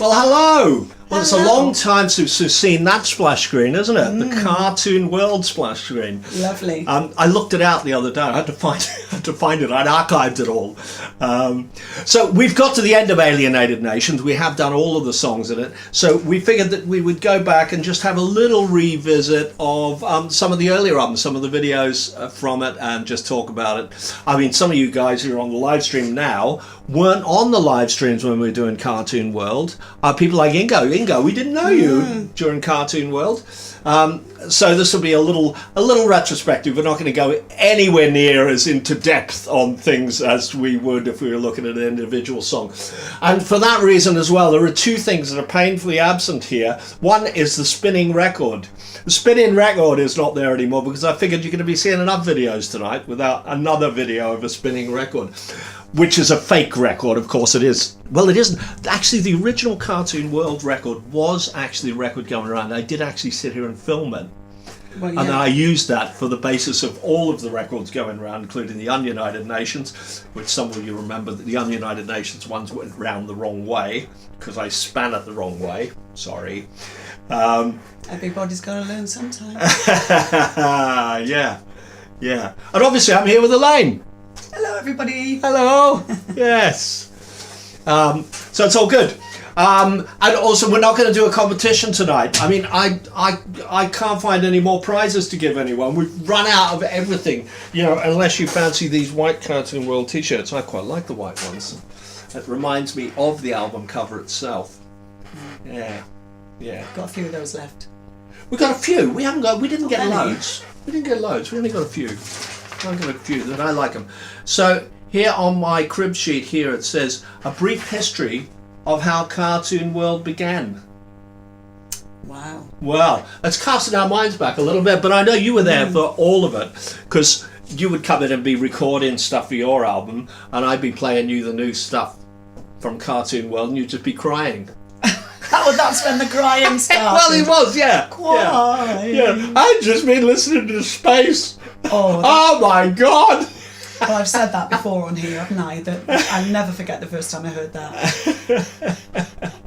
Well, hello! Well, it's a long time since we've seen that splash screen, isn't it? The Kartoon World splash screen. Lovely. I looked it out the other day. I had to find it. I'd archived it all. So we've got to the end of Alienated Nations. We have done all of the songs in it. So we figured that we would go back and just have a little revisit of some of the earlier albums, some of the videos from it, and just talk about it. I mean, some of you guys who are on the live stream now weren't on the live streams when we were doing Kartoon World. People like Ingo, we didn't know you during Kartoon World. So this will be a little retrospective. We're not going to go anywhere near as into depth on things as we would if we were looking at an individual song. And for that reason as well, there are two things that are painfully absent here. One is the spinning record. The spinning record is not there anymore because I figured you're going to be seeing enough videos tonight without another video of a spinning record, which is a fake record, of course it is. Well, it isn't. Actually, the original Kartoon World record was actually a record going around. I did actually sit here and film it. Well, yeah. And I used that for the basis of all of the records going around, including the Ununited Nations, which some of you remember that the Ununited Nations ones went round the wrong way, because I span it the wrong way. Sorry. Everybody's got to learn sometime. Yeah. And obviously I'm here with Elaine. Hello, everybody. Hello. Yes. So it's all good. And also, we're not going to do a competition tonight. I mean, I can't find any more prizes to give anyone. We've run out of everything, unless you fancy these white Kartoon World t-shirts. I quite like the white ones. It reminds me of the album cover itself. Yeah. Got a few of those left. We got a few. We didn't get loads. We only got a few. I've got a few that I like them. So here on my crib sheet here it says a brief history of how Kartoon World began. Wow. Well, it's casting our minds back a little bit, but I know you were there for all of it, because you would come in and be recording stuff for your album, and I'd be playing you the new stuff from Kartoon World, and you'd just be crying. Oh, that's when the crying started. Well, it was, yeah. Crying. Yeah. I'd just been listening to Space. Oh my God. Well, I've said that before on here, haven't I? That I'll never forget the first time I heard that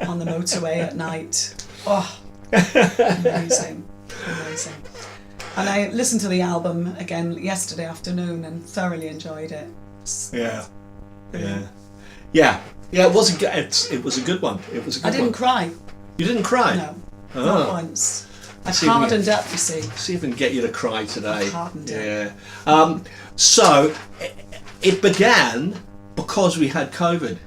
on the motorway at night. Oh, amazing. And I listened to the album again yesterday afternoon and thoroughly enjoyed it. Yeah. It was a good one. I didn't cry. You didn't cry? No, not once. I've hardened up, you see. See if we can get you to cry today. I've hardened up. So it began because we had COVID,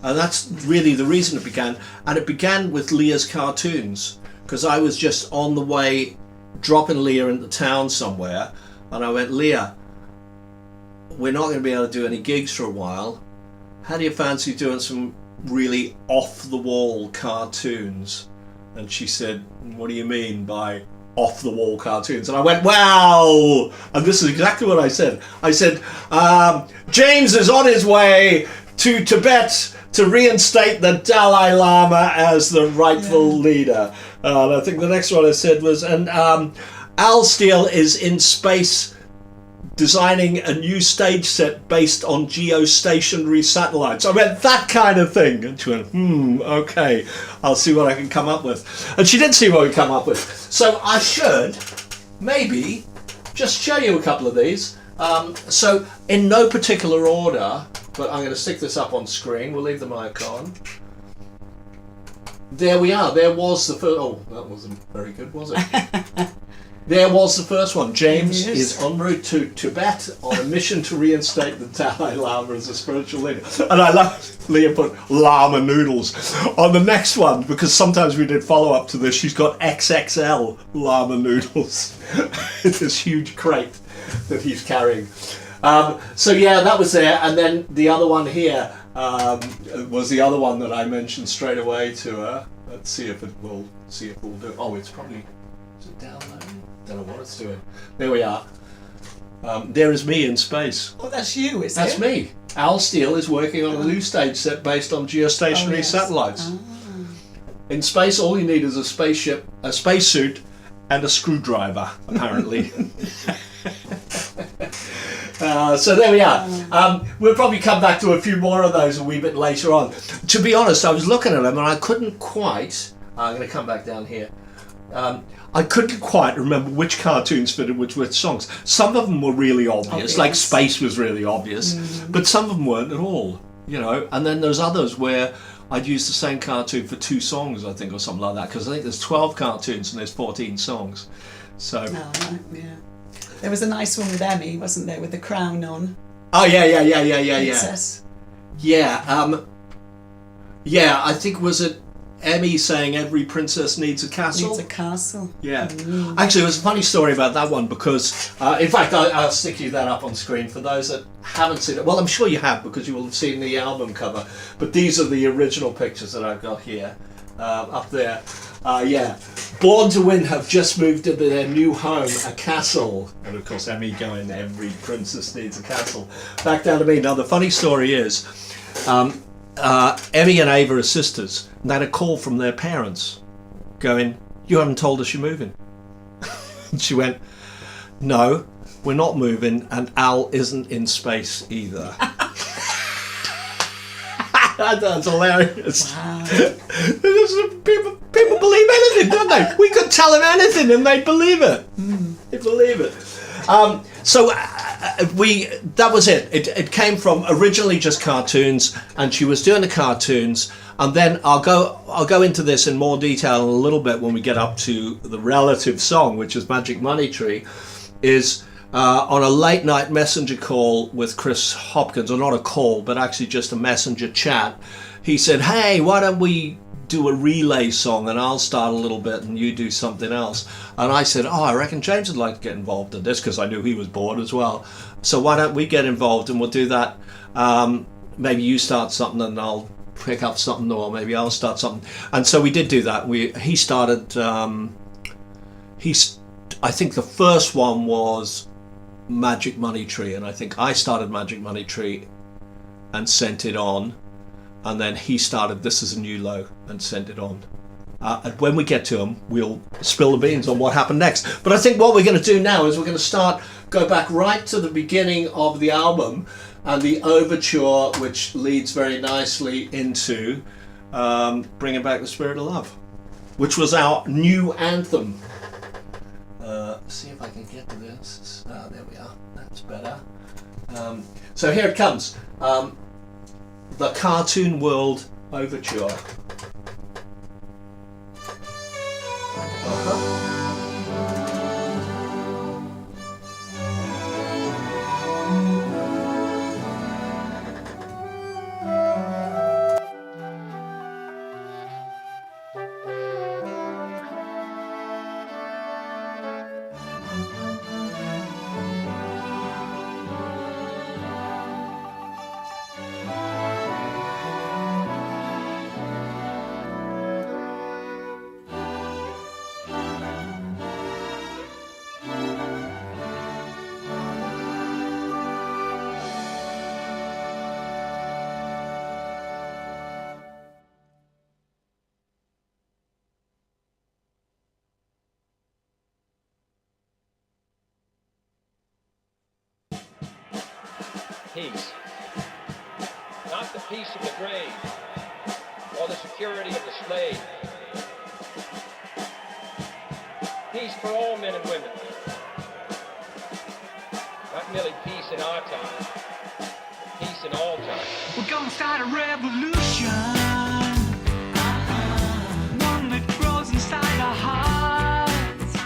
and that's really the reason it began. And it began with Leah's cartoons, because I was just on the way dropping Leah into town somewhere, and I went, Leah, we're not going to be able to do any gigs for a while. How do you fancy doing some really off-the-wall cartoons? And she said, what do you mean by off-the-wall cartoons? And I went, wow! And this is exactly what I said. I said, James is on his way to Tibet to reinstate the Dalai Lama as the rightful leader. And I think the next one I said was, and Al Steele is in space designing a new stage set based on geostationary satellites. I went, that kind of thing. And she went, okay, I'll see what I can come up with. And she did see what we come up with. So I should maybe just show you a couple of these. So in no particular order, but I'm going to stick this up on screen. We'll leave the mic on. There we are. There was the first. Oh, that wasn't very good, was it? There was the first one. James Yes. is en route to Tibet on a mission to reinstate the Dalai Lama as a spiritual leader. And I love Leah put Lama noodles on the next one, because sometimes we did follow up to this. She's got XXL Lama noodles. This huge crate that he's carrying. So yeah, that was there. And then the other one here was the other one that I mentioned straight away to her. Let's see if it will do. Oh, it's probably, is it down there? Don't know what it's doing. There we are. There is me in space. Oh, that's you, is it? That's me. Al Steele is working on a new stage set based on geostationary satellites. In space, all you need is a spaceship, a spacesuit, and a screwdriver, apparently. So there we are. We'll probably come back to a few more of those a wee bit later on. To be honest, I was looking at them and I couldn't quite... I'm going to come back down here. I couldn't quite remember which cartoons fitted which songs. Some of them were really obvious, like Space was really obvious, but some of them weren't at all, you know. And then there's others where I'd use the same cartoon for 2 songs, I think, or something like that, because I think there's 12 cartoons and there's 14 songs. So. Oh, right, yeah. There was a nice one with Emmy, wasn't there, with the crown on? Oh yeah. Princess. Yeah. Yeah, I think was it Emmy saying every princess needs a castle? Needs a castle. Yeah. Actually, it was a funny story about that one because, in fact, I'll stick you that up on screen for those that haven't seen it. Well, I'm sure you have because you will have seen the album cover. But these are the original pictures that I've got here, up there. Yeah. Born to Win have just moved into their new home, a castle. And of course, Emmy going, every princess needs a castle. Back down to me. Now, the funny story is, Emmy and Ava are sisters, and they had a call from their parents going, "You haven't told us you're moving." And she went, "No, we're not moving, and Al isn't in space either." That's hilarious. Wow. People believe anything, don't they? We could tell them anything and they'd believe it. They'd believe it. So that was it. It came from originally just cartoons, and she was doing the cartoons, and then I'll go into this in more detail in a little bit when we get up to the relative song, which is Magic Money Tree, is on a late night messenger call with Chris Hopkins, or not a call, but actually just a messenger chat. He said, "Hey, why don't we do a relay song, and I'll start a little bit and you do something else." And I said, "Oh, I reckon James would like to get involved in this," because I knew he was bored as well. So why don't we get involved and we'll do that. Maybe you start something and I'll pick up something, or maybe I'll start something. And so we did do that. He started, I think the first one was Magic Money Tree, and I think I started Magic Money Tree and sent it on. And then he started This Is a New Low and sent it on. And when we get to him, we'll spill the beans on what happened next. But I think what we're going to do now is we're going to go back right to the beginning of the album and the overture, which leads very nicely into Bringing Back the Spirit of Love, which was our new anthem. See if I can get to this. There we are. That's better. So here it comes. The Kartoon World Overture. Peace. Not the peace of the grave or the security of the slave. Peace for all men and women. Not merely peace in our time, peace in all time. We're gonna start a revolution, one that grows inside our hearts.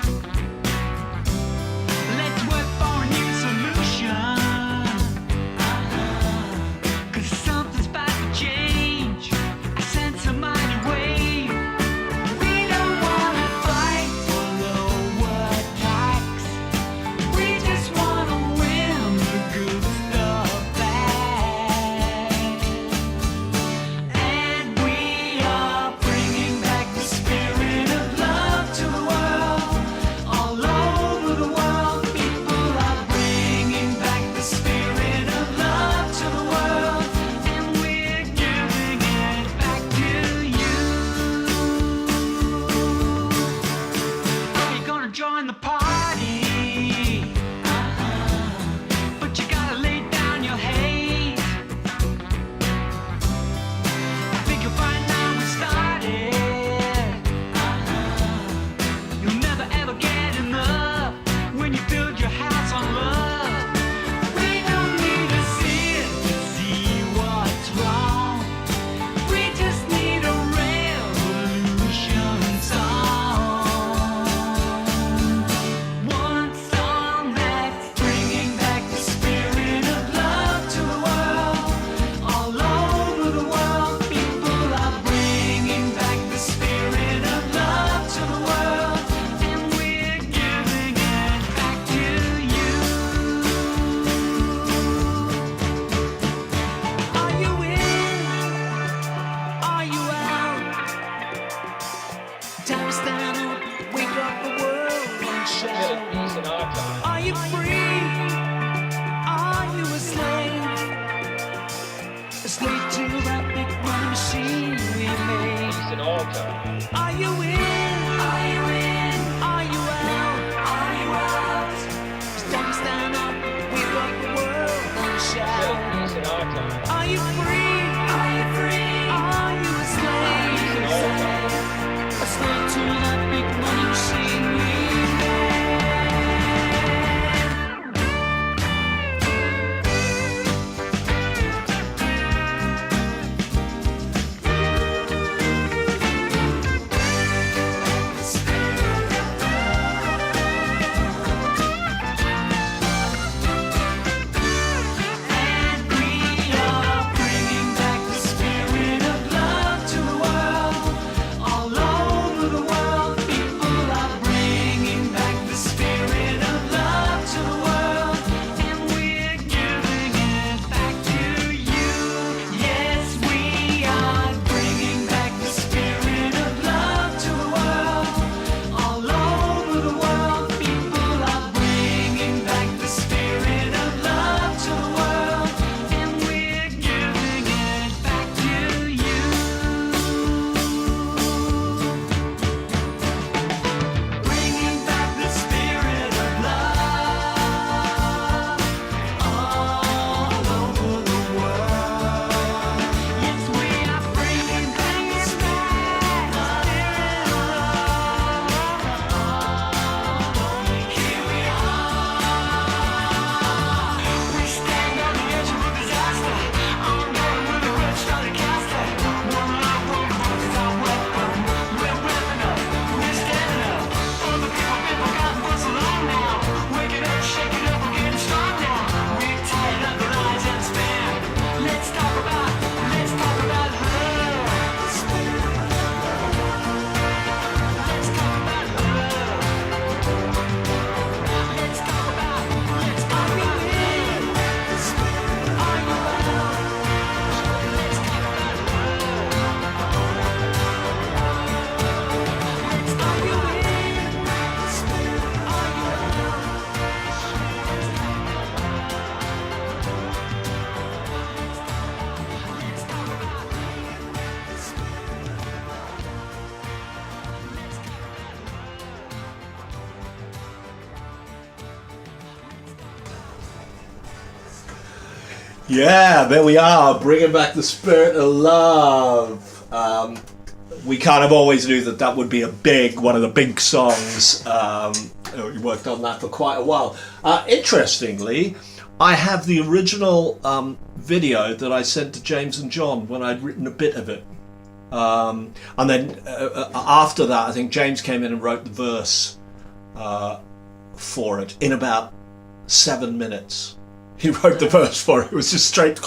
Yeah, there we are, bringing back the spirit of love. We kind of always knew that would be one of the big songs. We worked on that for quite a while. Interestingly, I have the original video that I sent to James and John when I'd written a bit of it. And then after that, I think James came in and wrote the verse for it in about 7 minutes. He wrote the verse for it. It was just straight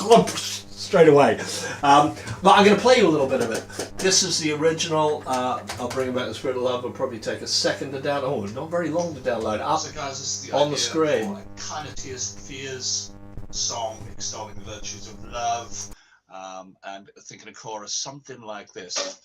away. But I'm going to play you a little bit of it. This is the original. I'll bring back the spirit of love. It'll probably take a second to download. Oh, not very long to download. Up So guys, this is the on idea the screen. of a kind of Tears for Fears song extolling the virtues of love, and thinking a chorus something like this.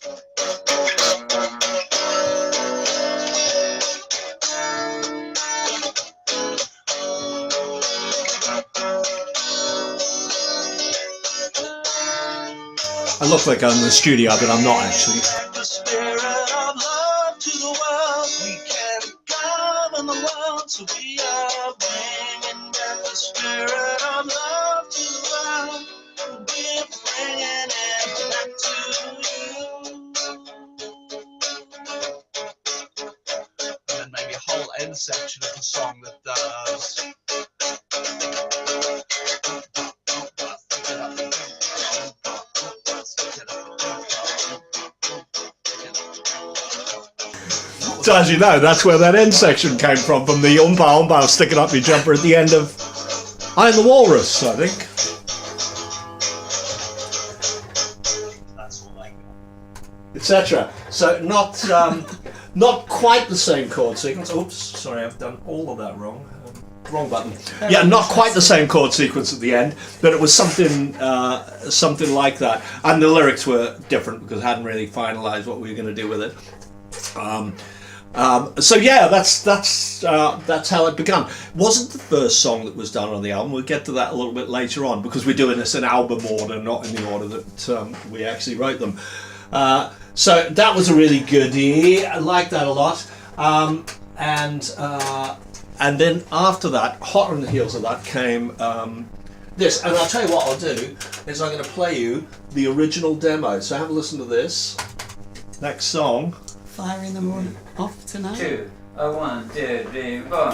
I look like I'm in the studio, but I'm not actually. The spirit of love to the world. We can govern the world, so we are bringing back the spirit of love to the world. We're bringing it back to you. And then maybe a whole end section of the song that does. So as you know, that's where that end section came from the umba sticking up your jumper at the end of I Am the Walrus, I think. That's all I got. Etc. So not quite the same chord sequence. Oops, sorry, I've done all of that wrong. Wrong button. Yeah, not quite the same chord sequence at the end, but it was something like that. And the lyrics were different because I hadn't really finalised what we were going to do with it. So yeah, that's how it began. Wasn't the first song that was done on the album. We'll get to that a little bit later on because we're doing this in album order, not in the order that we actually wrote them. So that was a really goodie. I like that a lot. And then after that, hot on the heels of that came this. And I'll tell you what I'll do is I'm going to play you the original demo. So have a listen to this. Next song. Firing them all off tonight. 2, 1, 2, 3, 4.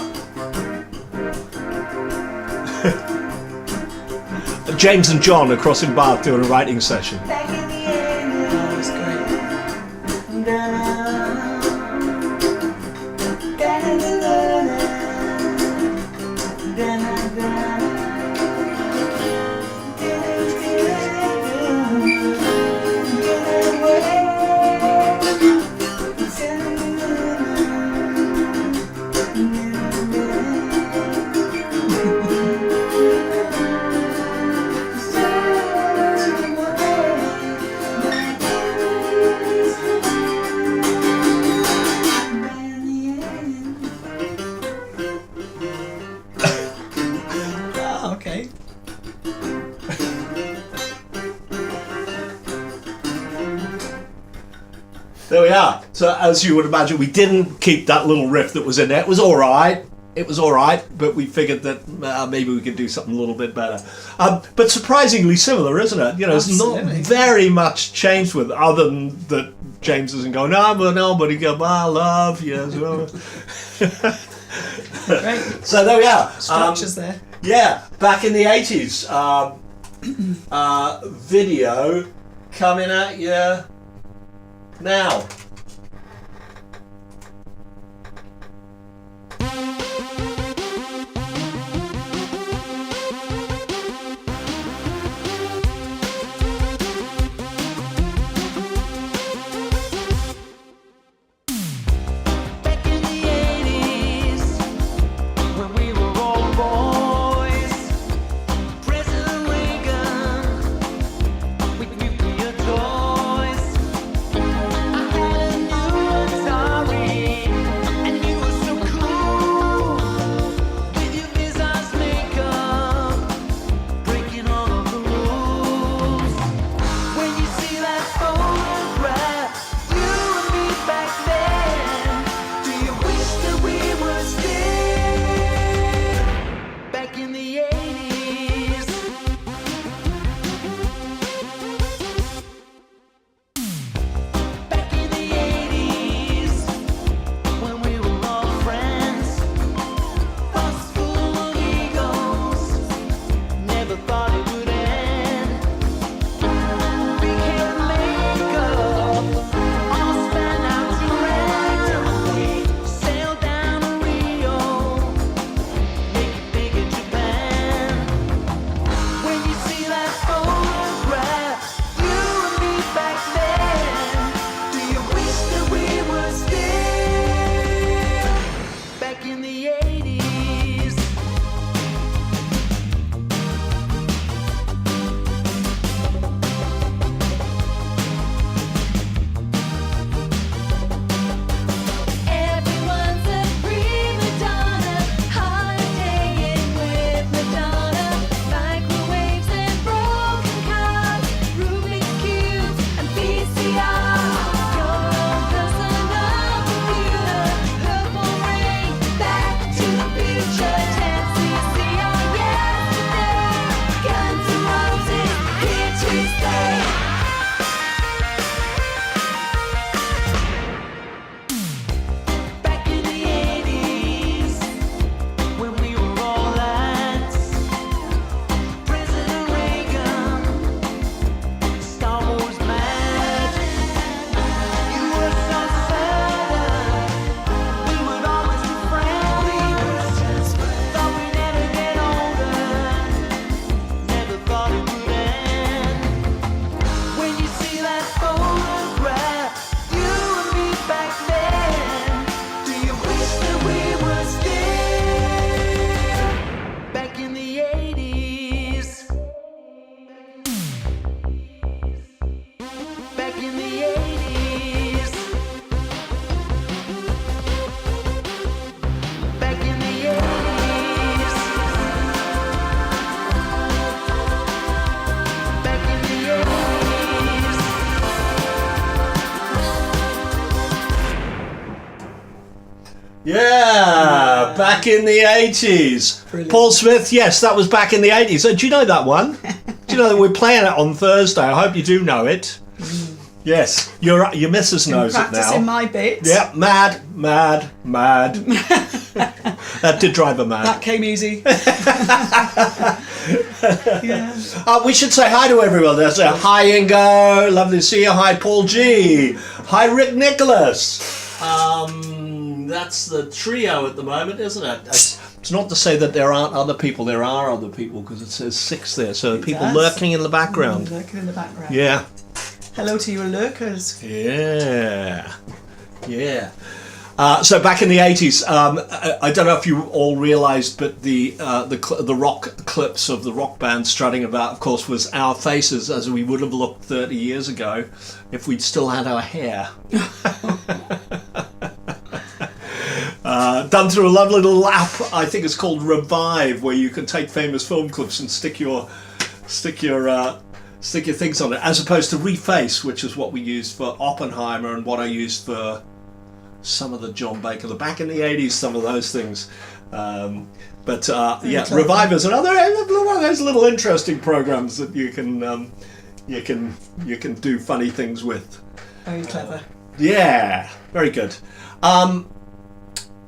James and John are crossing Bath doing a writing session. That was great. Okay. There we are. So as you would imagine, we didn't keep that little riff that was in there. It was all right. But we figured that maybe we could do something a little bit better. But surprisingly similar, isn't it? You know, it's not Absolutely. very much changed with, other than that James isn't going, no, but nobody got my love. Yes. Great. So there we are. Structures there. Yeah, back in the 80s. Video coming at you now. Back in the 80s, when we were all boys, President Reagan with nuclear toys. I had Yeah, back in the 80s. Brilliant. Paul Smith, yes, that was back in the 80s. So do you know that one? Do you know that we're playing it on Thursday? I hope you do know it. Yes, your missus knows it now. Practicing my bits. Yeah, mad. That did drive her mad. That came easy. Yeah. We should say hi to everyone. There's a hi Ingo, lovely to see you. Hi Paul G. Hi Rick Nicholas. That's the trio at the moment, isn't it? It's not to say that there aren't other people. There are other people because it says 6 there. So It people does. lurking in the background. Lurking in the background. Yeah. Hello to you lurkers. Yeah. So back in the 80s, I don't know if you all realised, but the rock clips of the rock band strutting about, of course, was our faces as we would have looked 30 years ago if we'd still had our hair. Done through a lovely little app, I think it's called Revive, where you can take famous film clips and stick your things on it, as opposed to Reface, which is what we used for Oppenheimer and what I used for some of the John Baker, the back in the 80s, some of those things. Yeah, Revive is another one of those little interesting programs that you can do funny things with. Very clever. Yeah, very good.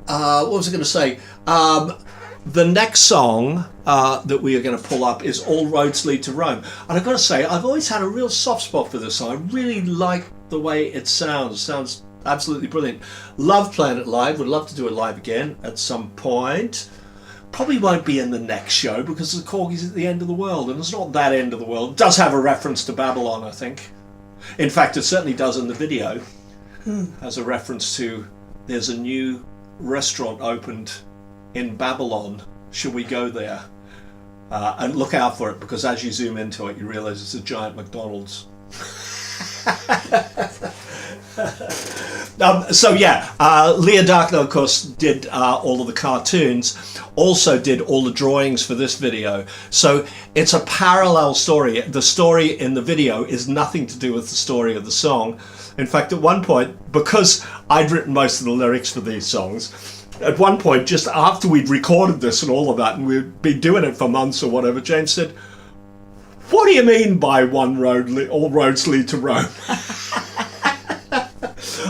What was I going to say? The next song that we are going to pull up is All Roads Lead to Rome. And I've got to say, I've always had a real soft spot for this song. I really like the way it sounds. It sounds absolutely brilliant. Love playing it live. Would love to do it live again at some point. Probably won't be in the next show because the Corgi's at the end of the world. And it's not that end of the world. It does have a reference to Babylon, I think. In fact, it certainly does in the video. Has a reference to, there's a new restaurant opened in Babylon, should we go there? And look out for it, because as you zoom into it you realise it's a giant McDonald's. Leah Darkno, of course, did all of the cartoons, also did all the drawings for this video, so it's a parallel story. The story in the video is nothing to do with the story of the song. In fact, at one point, because I'd written most of the lyrics for these songs, at one point, just after we'd recorded this and all of that, and we'd been doing it for months or whatever, James said, "What do you mean by all roads lead to Rome?"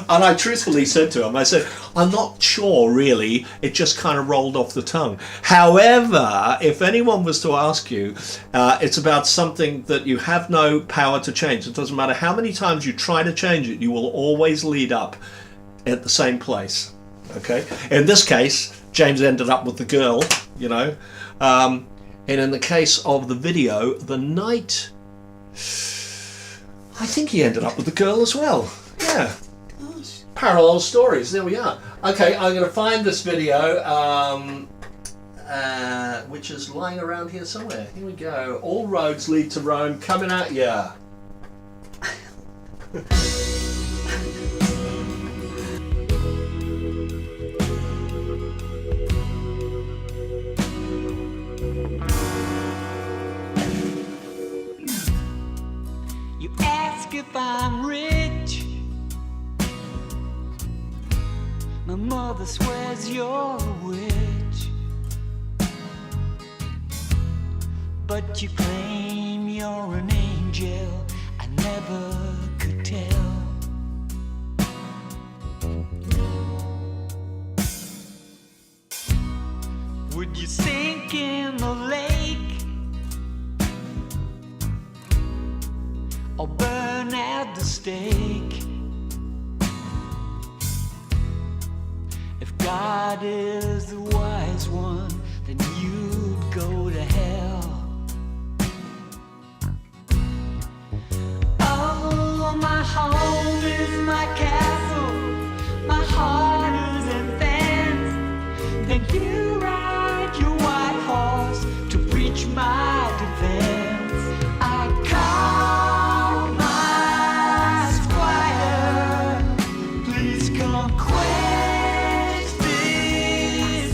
And I truthfully said to him, I said, "I'm not sure really, it just kind of rolled off the tongue. However, if anyone was to ask you, it's about something that you have no power to change. It doesn't matter how many times you try to change it, you will always lead up at the same place." Okay? In this case, James ended up with the girl, you know. And in the case of the video, the knight, I think he ended up with the girl as well. Yeah. Parallel stories, there we are. Okay, I'm going to find this video, which is lying around here somewhere. Here we go. All roads lead to Rome, coming at ya. You ask if I'm rich. My mother swears you're a witch, but you claim you're an angel. I never could tell. Would you sink in the lake or burn at the stake? If God is the wise one, then you'd go to hell. Oh, my home is my castle, my heart is in fence. Then you ride your white horse to preach my defense. I call my squire, please come quench this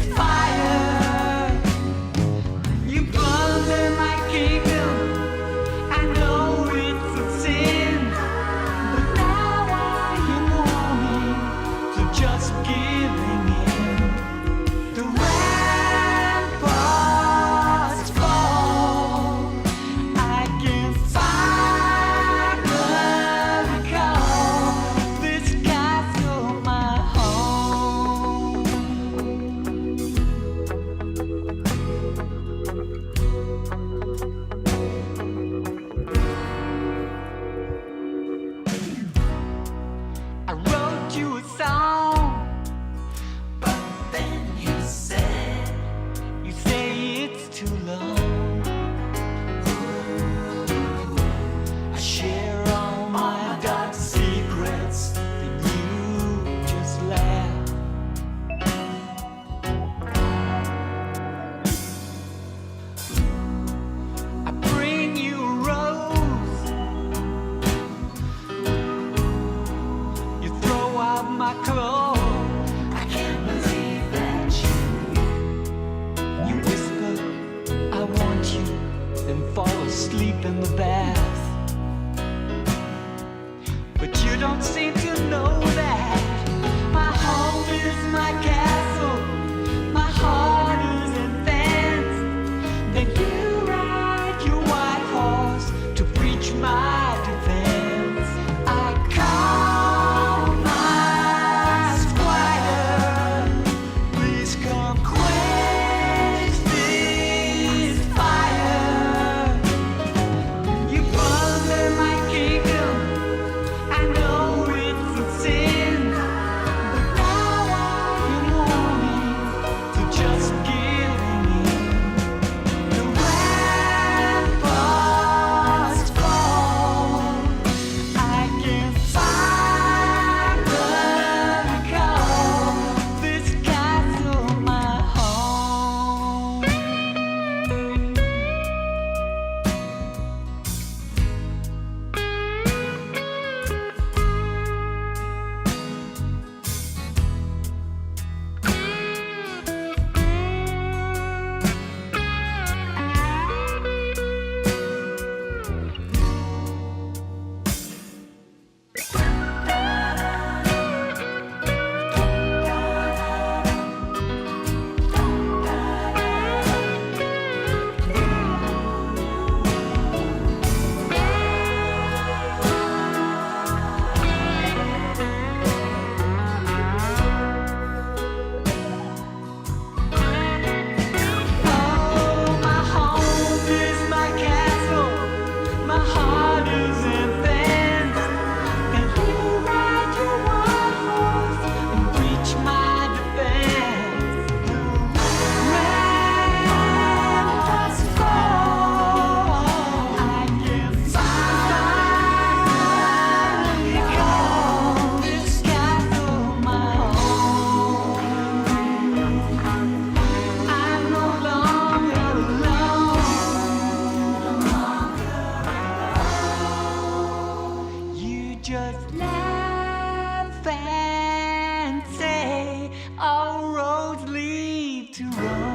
my clothes. I can't believe that you whisper, I want you, and fall asleep in the bath. But you don't seem to know that my home is my castle, my heart is in fence. Then you ride your white horse to preach my defense. I call my squire, please come quench this fire. You plunder my kingdom, I know it's a sin, but now I'm warning to just giving in. The ramparts fall, I can finally call this castle my home. Oh, my home is my castle, my heart is in fence. And you ride your white horse and reach my defense. Ramparts fall, I can finally call this castle my home. I'm no longer alone. You just laugh and say all roads lead to Rome.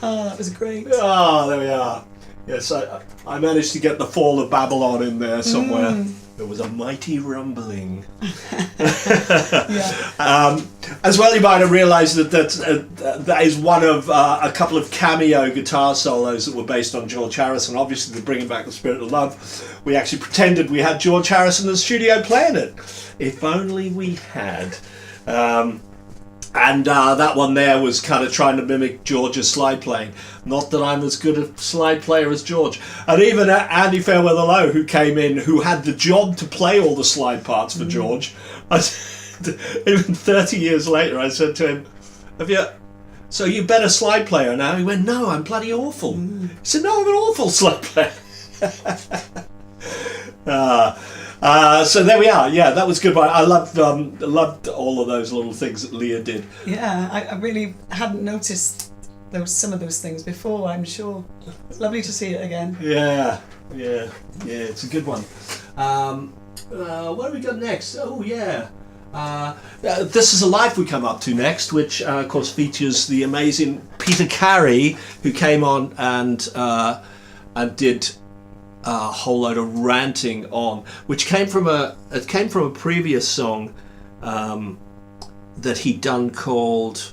Oh, that was great. Ah, there we are. Yes, I managed to get the fall of Babylon in there somewhere. There was a mighty rumbling. Yeah. As well, you might have realised that is one of a couple of cameo guitar solos that were based on George Harrison. Obviously, to bring back the spirit of love, we actually pretended we had George Harrison in the studio playing it. If only we had. And that one there was kind of trying to mimic George's slide playing. Not that I'm as good a slide player as George. And even Andy Fairweather Lowe, who came in, who had the job to play all the slide parts for George, even 30 years later, I said to him, so you better slide player now? He went, no, I'm bloody awful. He said, no, I'm an awful slide player. So there we are. Yeah, that was good. I loved all of those little things that Leah did. Yeah, I really hadn't noticed some of those things before, I'm sure. It's lovely to see it again. Yeah, it's a good one. What have we got next? Oh, yeah. This Is a Life we come up to next, which, of course, features the amazing Peter Carey, who came on and did a whole load of ranting on, which came from a previous song that he'd done called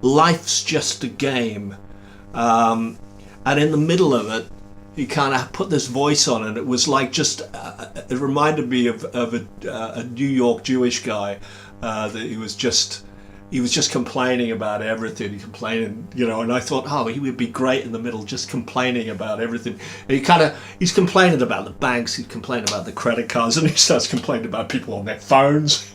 Life's Just a Game, and in the middle of it he kind of put this voice on, and it was like just it reminded me of a New York Jewish guy that he was just complaining about everything. He complaining, and I thought, oh, he would be great in the middle, just complaining about everything. And he's complaining about the banks, he's complaining about the credit cards, and he starts complaining about people on their phones,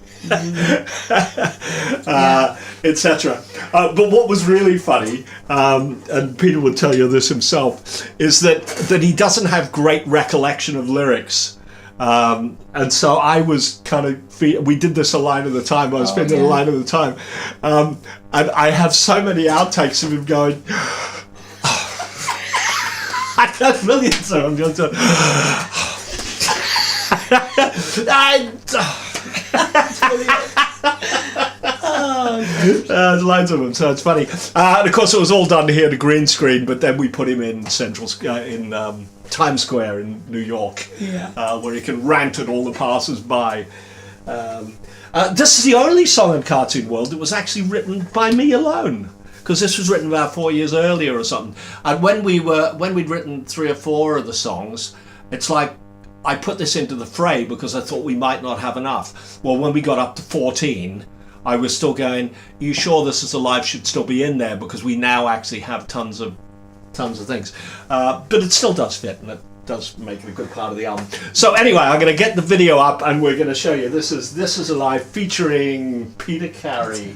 etc. But what was really funny, and Peter would tell you this himself, is that he doesn't have great recollection of lyrics. And so I was kind of, we did this a line at a time. I was spinning a line at a time. And I have so many outtakes of him going, I got millions of them. Just going, there's loads of them, so it's funny. And of course, it was all done here to green screen, but then we put him in Times Square in New York, where he can rant at all the passers-by. This is the only song in Cartoon World that was actually written by me alone, because this was written about 4 years earlier or something. And when we'd written 3 or 4 of the songs, it's like I put this into the fray because I thought we might not have enough. Well, when we got up to 14, I was still going, are you sure This Is Alive should still be in there, because we now actually have tons of things. But it still does fit, and it does make it a good part of the album. So anyway, I'm going to get the video up and we're going to show you. This is Alive featuring Peter Carey.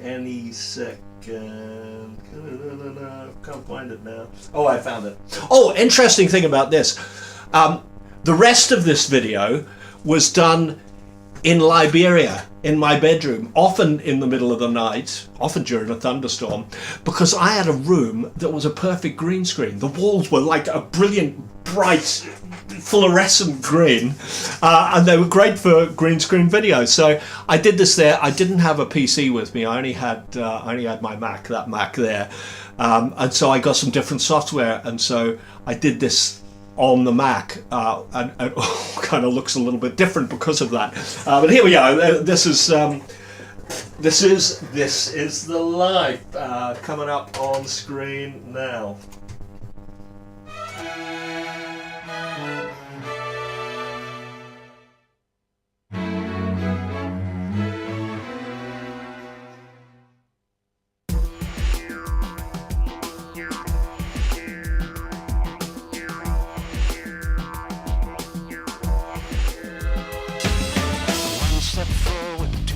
Any second. Can't find it now. Oh, I found it. Oh, interesting thing about this. The rest of this video was done in Liberia, in my bedroom, often in the middle of the night, often during a thunderstorm, because I had a room that was a perfect green screen. The walls were like a brilliant, bright, fluorescent green, and they were great for green screen videos. So I did this there. I didn't have a PC with me. I only had my Mac, that Mac there, and so I got some different software, and so I did this on the Mac, and kind of looks a little bit different because of that. But here we go. This is the Life coming up on screen now.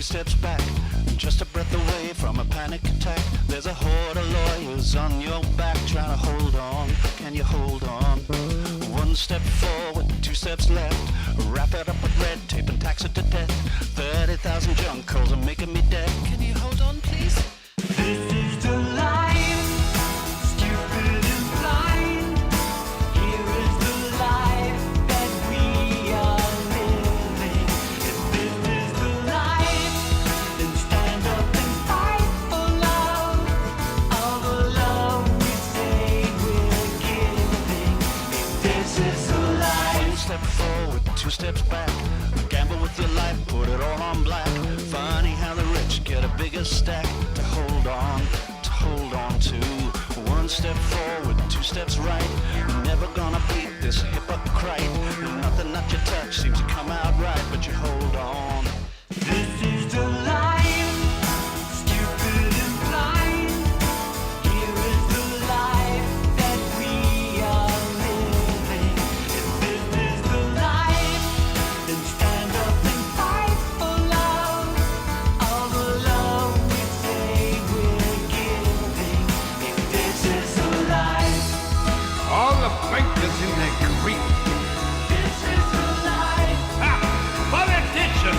Steps back, just a breath away from a panic attack. There's a horde of lawyers on your back trying to hold on. Can you hold on? 1 step forward, 2 steps left. Wrap it up with red tape and tax it to death. 30,000 junk calls are making me dead. Can you hold on, please? This is the life, stupid and blind. Here is the life that we are living. If this is the life, then stand up and fight for love. All the love we say we're giving. If this is the life. 1 step forward, 2 steps back. Gamble with your life, put it all on black. Funny how the rich get a bigger stack to hold on to. 1 step forward, 2 steps right. You're never gonna beat this hypocrite. Nothing that you touch seems to come out right, but you hold on. This is the life, stupid and blind. Here is the life that we are living. If this is the life, then stand up and fight for love. All the love we say we're giving. If this is the life, All the bankers in their creek. this is the life. Politicians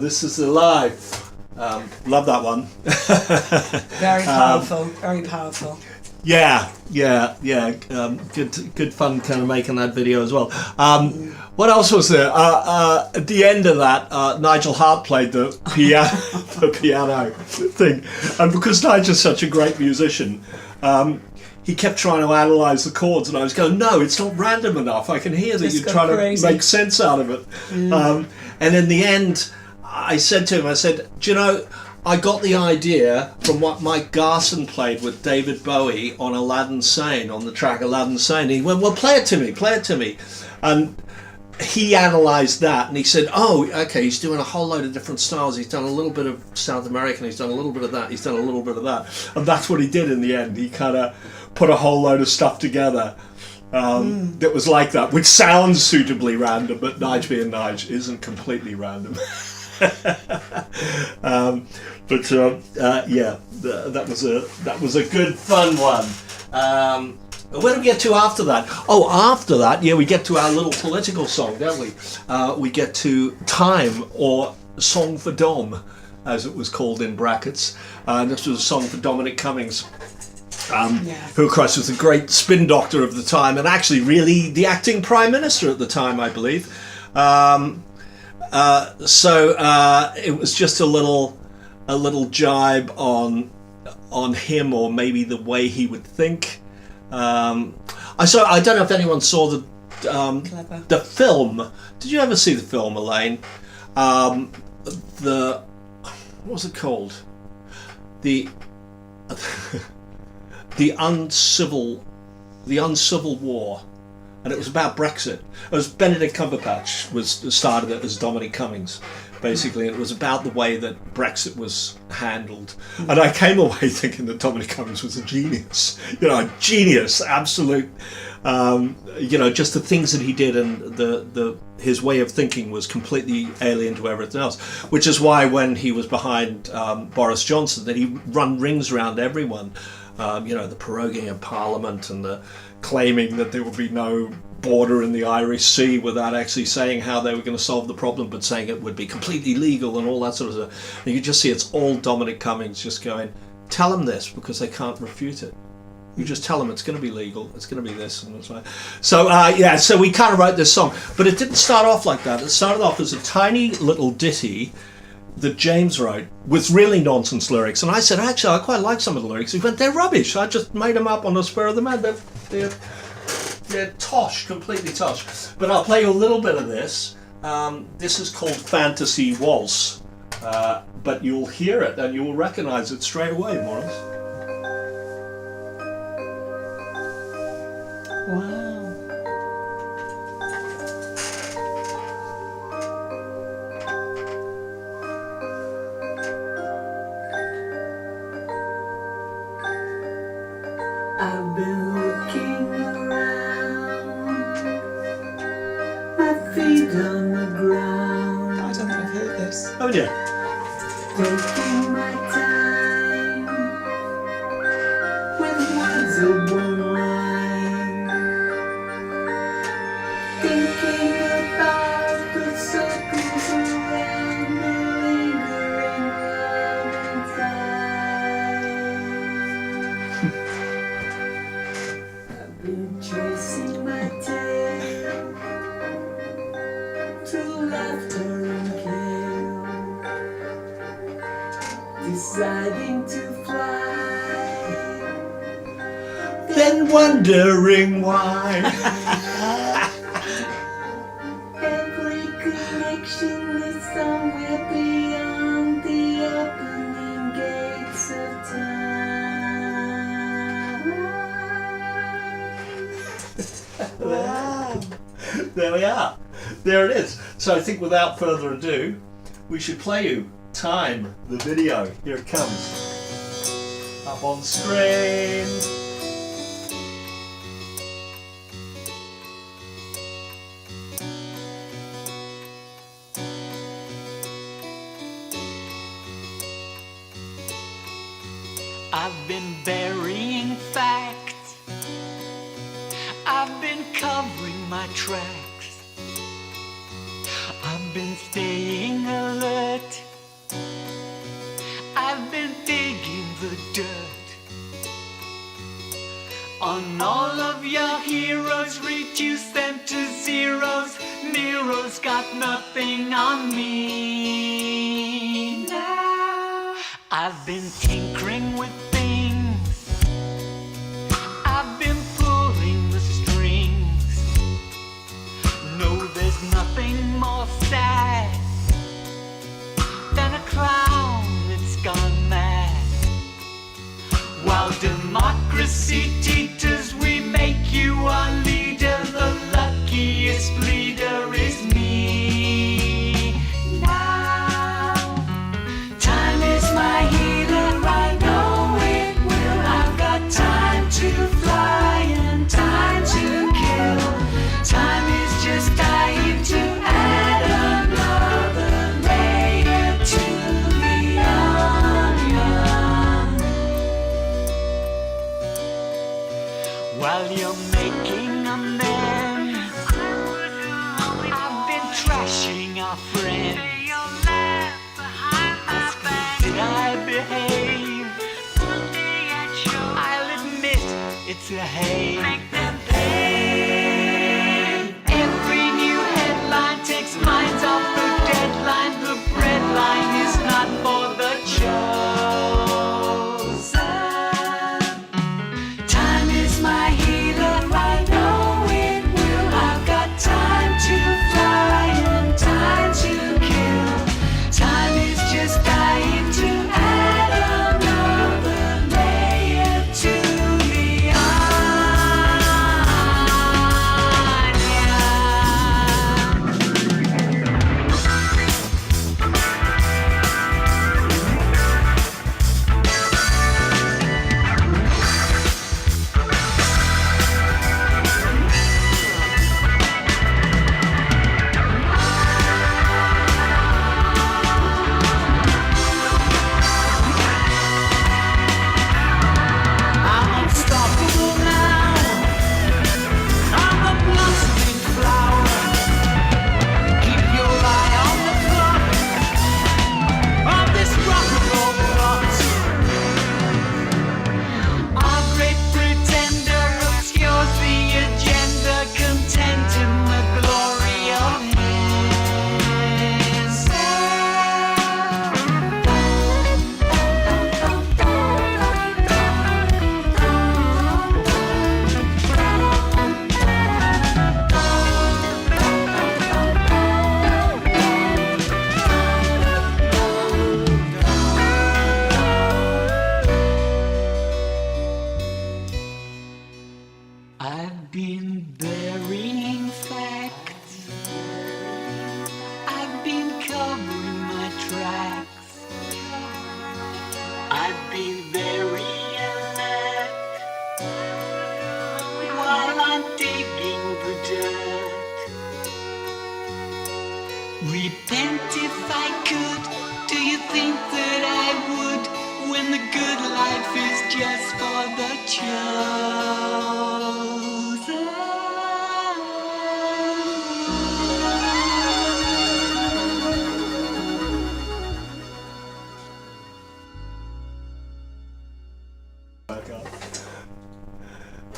This is the life. Love that one. Very powerful, very powerful. Yeah. Good fun kind of making that video as well. What else was there? At the end of that, Nigel Hart played the piano thing, and because Nigel's such a great musician, he kept trying to analyse the chords, and I was going, no, it's not random enough. I can hear that Just you're go trying crazy. to make sense out of it. And in the end, I said to him, I said, do you know, I got the idea from what Mike Garson played with David Bowie on Aladdin Sane, on the track Aladdin Sane. He went, well, play it to me. And he analysed that, and he said, oh, okay, he's doing a whole load of different styles. He's done a little bit of South American, he's done a little bit of that, he's done a little bit of that. And that's what he did in the end. He kind of put a whole load of stuff together that was like that, which sounds suitably random, but Nige being Nige isn't completely random. That was a good fun one. Where do we get to after that? Oh, after that, we get to our little political song, don't we? We get to Time, or Song for Dom, as it was called in brackets. This was a song for Dominic Cummings, who, of course, was the great spin doctor of the time, and actually really the acting prime minister at the time, I believe. So it was just a little jibe on him, or maybe the way he would think. I don't know if anyone saw the film. Did you ever see the film, Elaine? What was it called? The uncivil war. And it was about Brexit. It was Benedict Cumberbatch started it as Dominic Cummings, basically, and it was about the way that Brexit was handled. And I came away thinking that Dominic Cummings was a genius, absolute. Just the things that he did, and his way of thinking was completely alien to everything else. Which is why when he was behind Boris Johnson, that he run rings around everyone. The proroguing of Parliament, and the claiming that there would be no border in the Irish Sea, without actually saying how they were going to solve the problem, but saying it would be completely legal and all that sort of stuff. And you just see it's all Dominic Cummings just going, tell them this, because they can't refute it. You just tell them it's going to be legal, it's going to be this, and it's like. So so we kind of wrote this song, but it didn't start off like that. It started off as a tiny little ditty that James wrote with really nonsense lyrics, and I said, actually, I quite like some of the lyrics. He went, they're rubbish. I just made them up on the spur of the man. They're tosh, completely tosh. But I'll play you a little bit of this. This is called Fantasy Waltz, but you'll hear it and you will recognise it straight away, Morris. Wow. I've been looking around, my feet on the ground, I don't think I've heard this. Oh yeah. taking my time with words of one line, thinking about the circles around the lingering Valentine. I've been tracing my tail through laughter and care, deciding to fly, Then wondering why. every connection is somewhere beyond the opening gates of time. Wow. There we are. There it is. So I think without further ado, we should play you Time, the video. Here it comes. Up on screen. I've been burying facts, I've been covering my tracks, I've been staying alert, On all of your heroes, reduce them to zeros. Nero's got nothing on me. Now I've been tinkering with things. I've been pulling the strings. No, there's nothing more sad than a clown that's gone mad. While democracy teeters, we make you our leader. The luckiest leader is me. Now, time is my healer. I know it will. I've got time to fly and time to kill. Time is just dying to add another layer to the onion. While you're making amends, I've been trashing our friends. Asking, did I behave? I'll admit it's a haze. Every new headline takes minds off the deadline. The breadline is not for the chosen. Time is my healer, I know it will. I've got time to fly and time to kill. Time is just dying to add another layer to the I'm unstoppable now. I'm a blossoming flower. Keep your eye on the clock of this rock and roll plot. Our great pretender obscures the agenda, content in the glory of I've been burying facts. I've been covering my tracks. I've been very alert while I'm digging the dirt. Repent if I could. Do you think that I would when the good life is just for the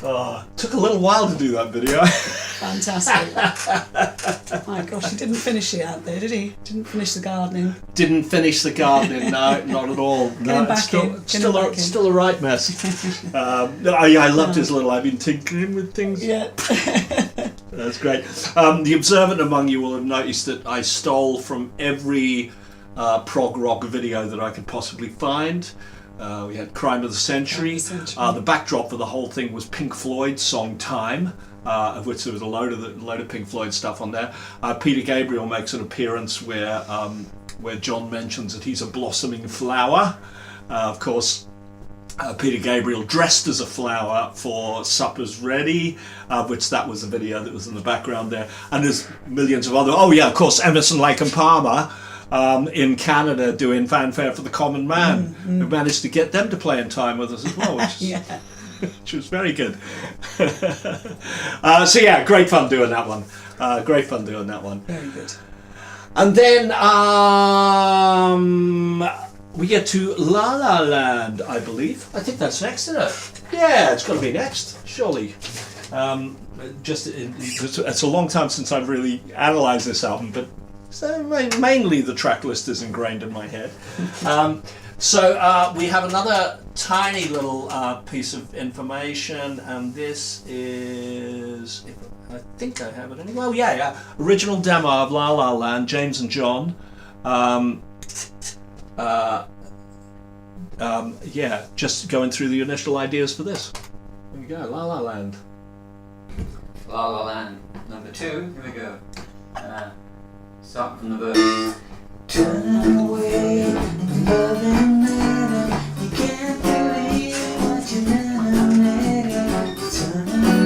Oh, took a little while to do that video. Fantastic. My gosh, he didn't finish it out there, did he? Didn't finish the gardening. Didn't finish the gardening, no, not at all. Get No, him it's back still, in. Get still, him a, back in. still a right mess. No, I loved his little, I've been tinkering with things. Yeah. That's great. The observant among you will have noticed that I stole from every prog rock video that I could possibly find. We had Crime of the Century. The backdrop for the whole thing was Pink Floyd's song Time, of which there was a load of Pink Floyd stuff on there. Peter Gabriel makes an appearance where John mentions that he's a blossoming flower. Of course, Peter Gabriel dressed as a flower for Supper's Ready, which that was the video that was in the background there. And there's millions of other... Oh yeah, of course, Emerson, Lake and Palmer in Canada doing Fanfare for the Common Man. We managed to get them to play in time with us as well, which, Yeah. which was very good. So yeah, great fun doing that one. Great fun doing that one. Very good. And then we get to La La Land, I believe. I think that's next, isn't it? Yeah, it's got to be next, surely. It's a long time since I've really analysed this album, but mainly the track list is ingrained in my head. So we have another tiny little piece of information, and this is, I think I have it anyway. Well, yeah. Original demo of La La Land, James and John. Yeah, just going through the initial ideas for this. There we go, La La Land. La La Land, number 2. Here we go. Starting from the verse. Turning away from loving matter. You can't believe what you never made. Turning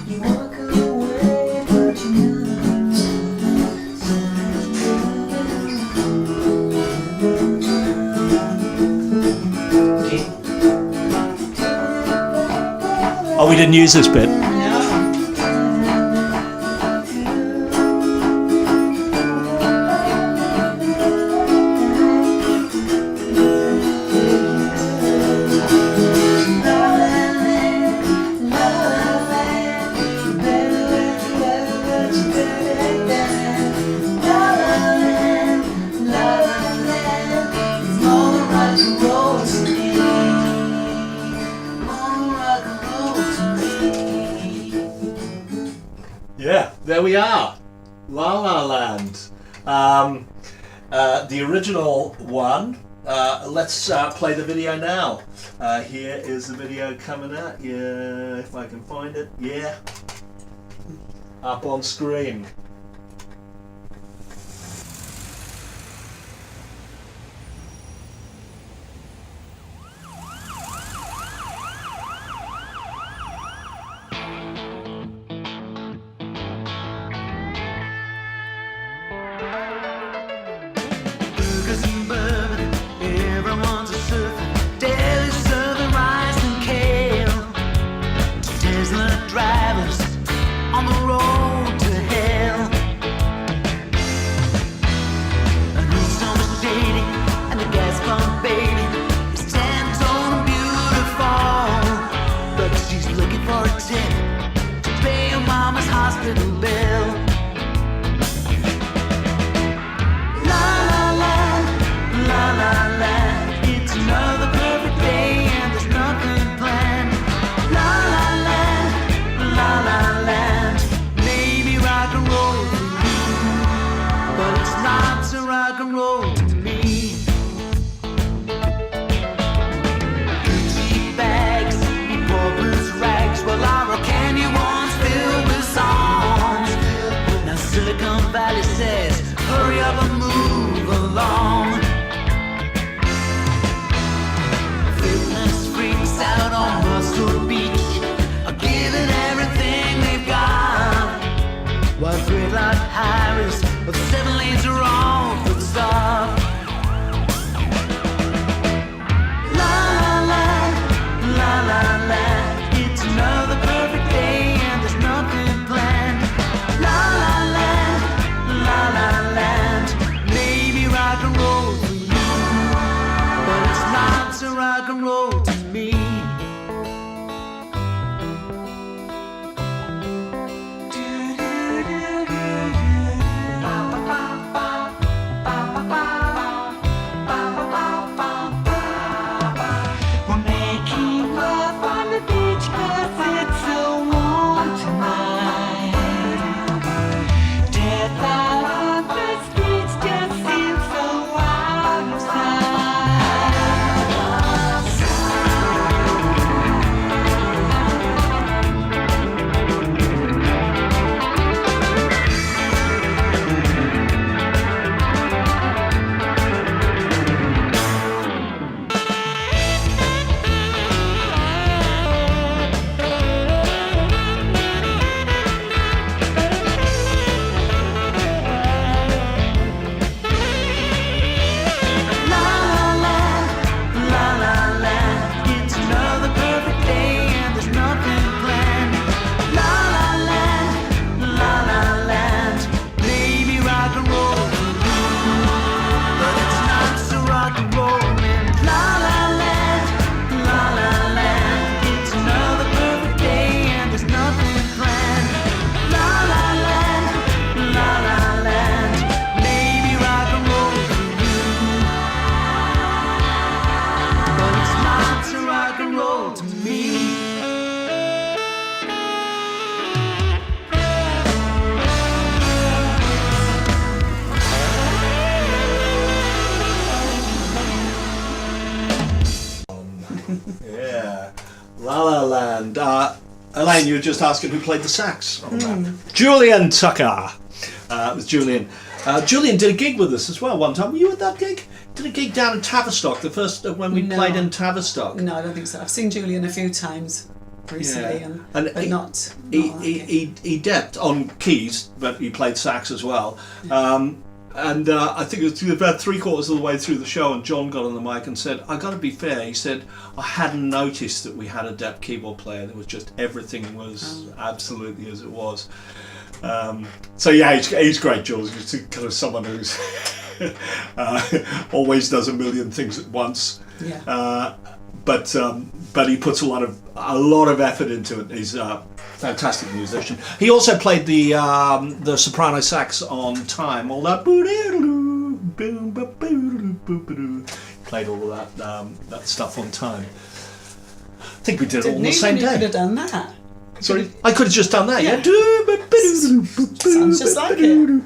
you walk away, but you never. Oh, we didn't use this bit. Yeah, there we are. La La Land. The original one. Let's play the video now. Here is the video coming at you, if I can find it. Yeah. Up on screen. Burgers and bourbon, everyone's a surfing. Daily serving rice and kale. Tesla drivers on the road to hell. And who's so shady and the gas pump baby is 10-tone beautiful. But she's looking for a tip to pay her mama's hospital bill. La la land, it's another perfect day and there's nothing planned. La la land, maybe rock and roll to you, but it's not so rock and roll to me. Gucci bags, poor blues rags, well our candy ones filled with song. And Elaine, you were just asking who played the sax on that. Julian Tucker. It was Julian. Julian did a gig with us as well one time. Were you at that gig? Did a gig down in Tavistock, the first when we played in Tavistock. No, I don't think so. I've seen Julian a few times recently, but he, not he depped on keys, but he played sax as well. And I think it was about 3/4 of the way through the show, and John got on the mic and said, "I got to be fair." He said, "I hadn't noticed that we had a Depp keyboard player. It was just everything was absolutely as it was." So yeah, he's great, Jules. He's kind of someone who's always does a million things at once. Yeah. But he puts a lot of effort into it. He's a fantastic musician. He also played the soprano sax on Time. All that. Played all of that stuff on Time. I think we did it all on the same You could day. have done that. Sorry, I could have just done that. Yeah. Sounds just like it.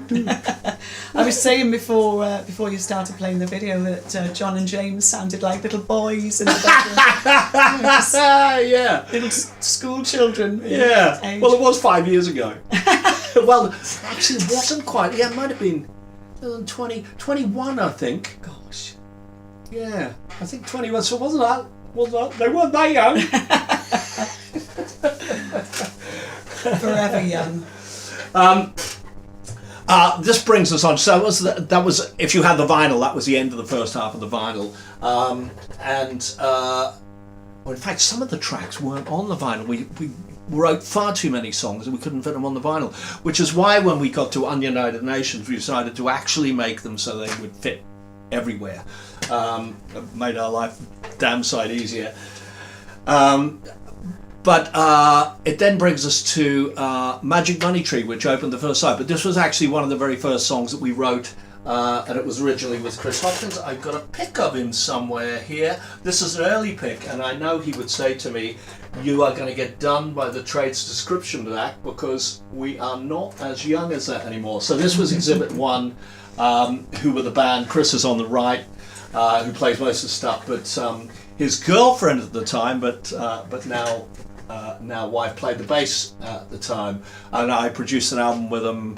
I was saying before you started playing the video that John and James sounded like little boys in the background. Yeah. Little school children. Yeah. Age. Well, it was 5 years ago. Well, actually, it wasn't quite. Yeah, it might have been 21, I think. Gosh. Yeah, I think 21. So wasn't that? They weren't that young. Forever young. This brings us on. So that was if you had the vinyl, that was the end of the first half of the vinyl. Well, in fact, some of the tracks weren't on the vinyl. We wrote far too many songs and we couldn't fit them on the vinyl, which is why when we got to Ununited Nations, we decided to actually make them so they would fit everywhere. It made our life damn sight easier. But it then brings us to Magic Money Tree, which opened the first side. But this was actually one of the very first songs that we wrote, and it was originally with Chris Hopkins. I've got a pic of him somewhere here. This is an early pic, and I know he would say to me, "You are going to get done by the Trades Description Act because we are not as young as that anymore." So this was Exhibit 1, who were the band. Chris is on the right, who plays most of the stuff, but his girlfriend at the time, but now wife, played the bass at the time, and I produced an album with him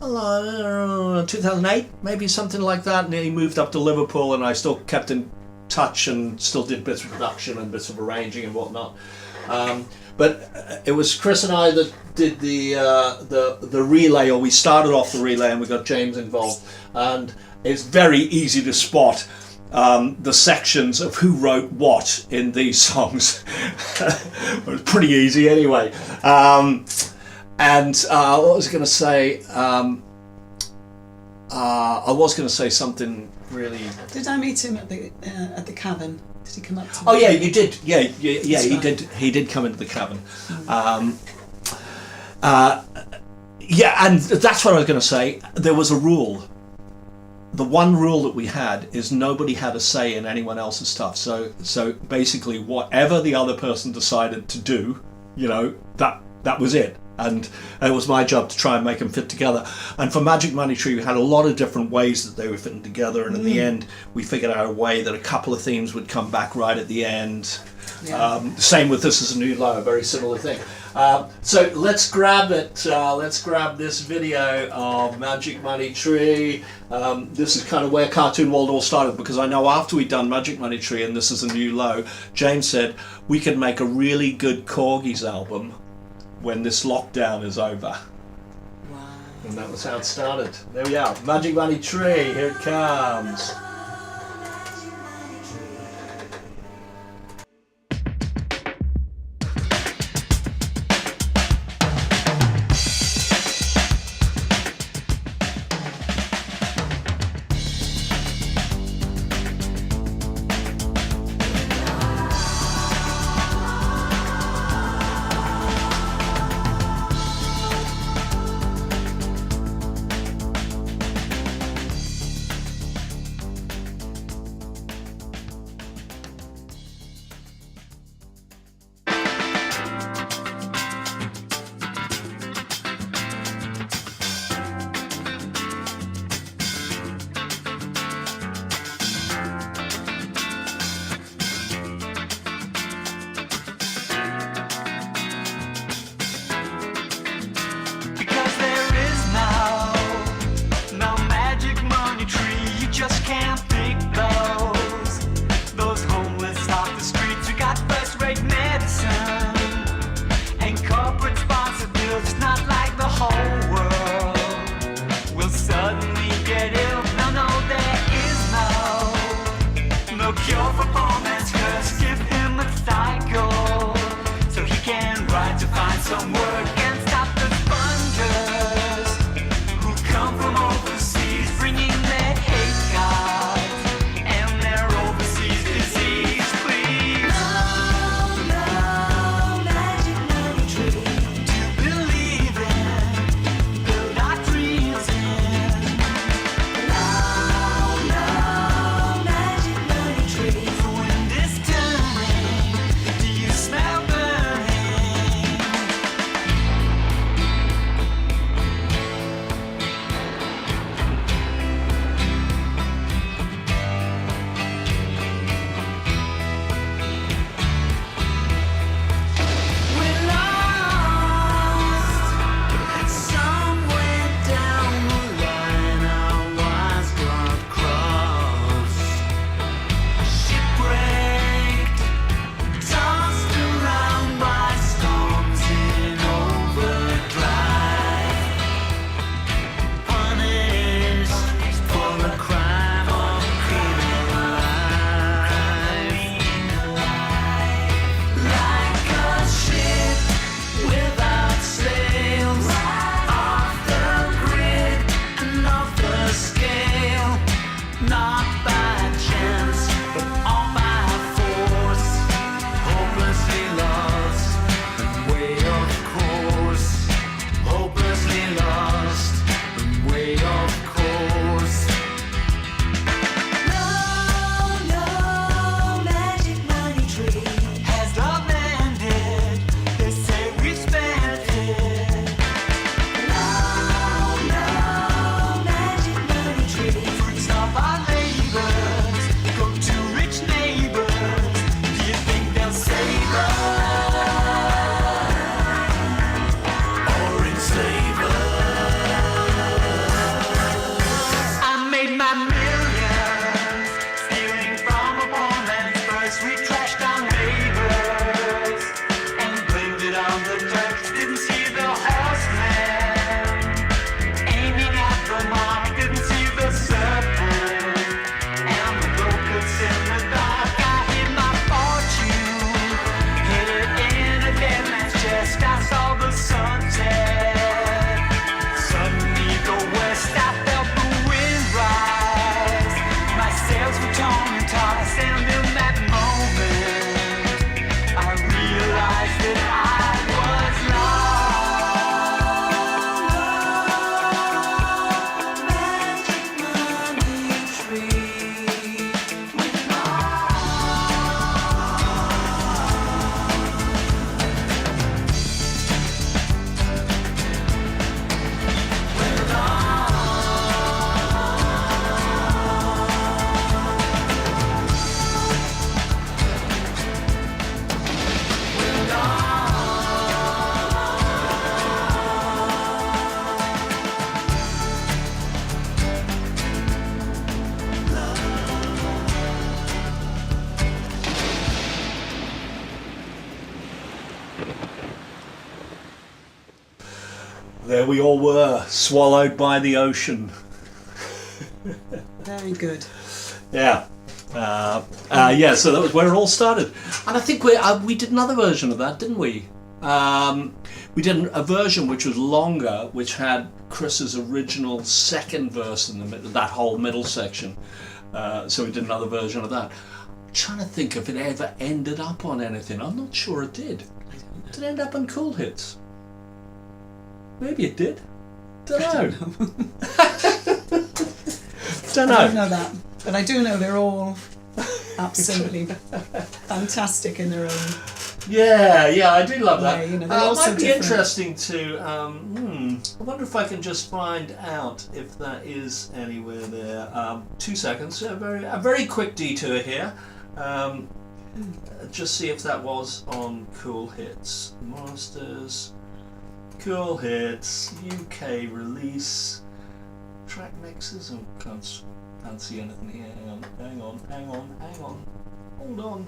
2008, maybe something like that, and he moved up to Liverpool, and I still kept in touch and still did bits of production and bits of arranging and whatnot. But it was Chris and I that did the relay, or we started off the relay, and we got James involved, and it's very easy to spot the sections of who wrote what in these songs. It was pretty easy anyway. And what was I going to say? I was going to say something really. Did I meet him at the cavern? Did he come up to me? Oh yeah, you did. Yeah. That's He right. did. He did come into the cavern. Yeah, and that's what I was going to say. There was a rule. The one rule that we had is nobody had a say in anyone else's stuff. So basically, whatever the other person decided to do, that was it. And it was my job to try and make them fit together. And for Magic Money Tree, we had a lot of different ways that they were fitting together. And in the end, we figured out a way that a couple of themes would come back right at the end. Yeah. Same with This Is a New Low, a very similar thing. So let's grab it. Let's grab this video of Magic Money Tree. This is kind of where Kartoon World all started, because I know after we'd done Magic Money Tree and This Is a New Low, James said we could make a really good Corgis album when this lockdown is over. Wow. And that was how it started. There we are. Magic Money Tree, here it comes. some word can stop the spongers who come from overseas, bringing their hate gods and their overseas disease. Please, no magic money tree to believe in, build our dreams in. No magic money tree. The wind is turning. Do you smell burning? We're lost somewhere down the line. Our wires got crossed. Shipwrecked, tossed around by storms in overdrive. Punished for the crime of criminal life. Like a ship without sails, off the grid and off the scale. Not by chance, but all by force. Hopelessly lost and way off course. Hopelessly lost and way off course. No magic money tree has love ended. They say we spent it. No magic money tree. Fruits of our labors go to rich neighbors. Do you think they'll save us or enslave us? I made my millions stealing from a poor man's purse. We trashed our neighbors and blamed it on the church. Didn't see the horseman aiming at the mark. Didn't see the serpent and the locusts in the dark. I hid my fortune, hid it in a dead man's chest. I saw the sunset. Suddenly the west, I felt the wind rise. My sails were torn and tossed, and in that moment, I realized that I was lost. Magic money tree. There we all were, swallowed by the ocean. Very good. Yeah. Yeah, so that was where it all started. And I think we did another version of that, didn't we? We did a version which was longer, which had Chris's original second verse in the middle, that whole middle section. So we did another version of that. I'm trying to think if it ever ended up on anything. I'm not sure it did. Did it end up on Cool Hits? Maybe it did. Don't know. Don't know. I don't know that, but I do know they're all absolutely fantastic in their own. Yeah, I do love that. way. You know, they're all It so might be different. interesting to. I wonder if I can just find out if that is anywhere there. 2 seconds. A very quick detour here. Just see if that was on Cool Hits. Masters. Cool Hits. UK release. Track mixes. Oh, can't see anything here. Hang on. Hold on.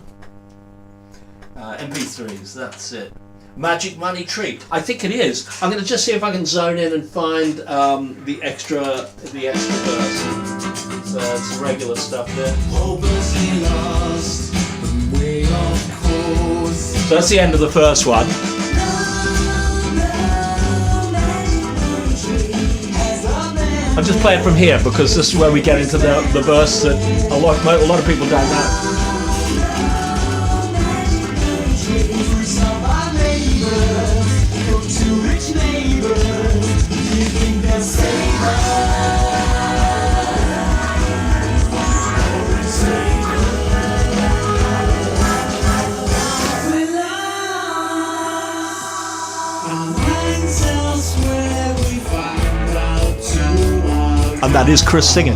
MP3s, that's it. Magic Money Tree. I think it is. I'm going to just see if I can zone in and find the extra verse. So it's regular stuff there. Hopelessly lost, way off course. So that's the end of the first one. No I'll just play it from here because this is where we get into the verse that a lot of people don't know. And that is Chris singing.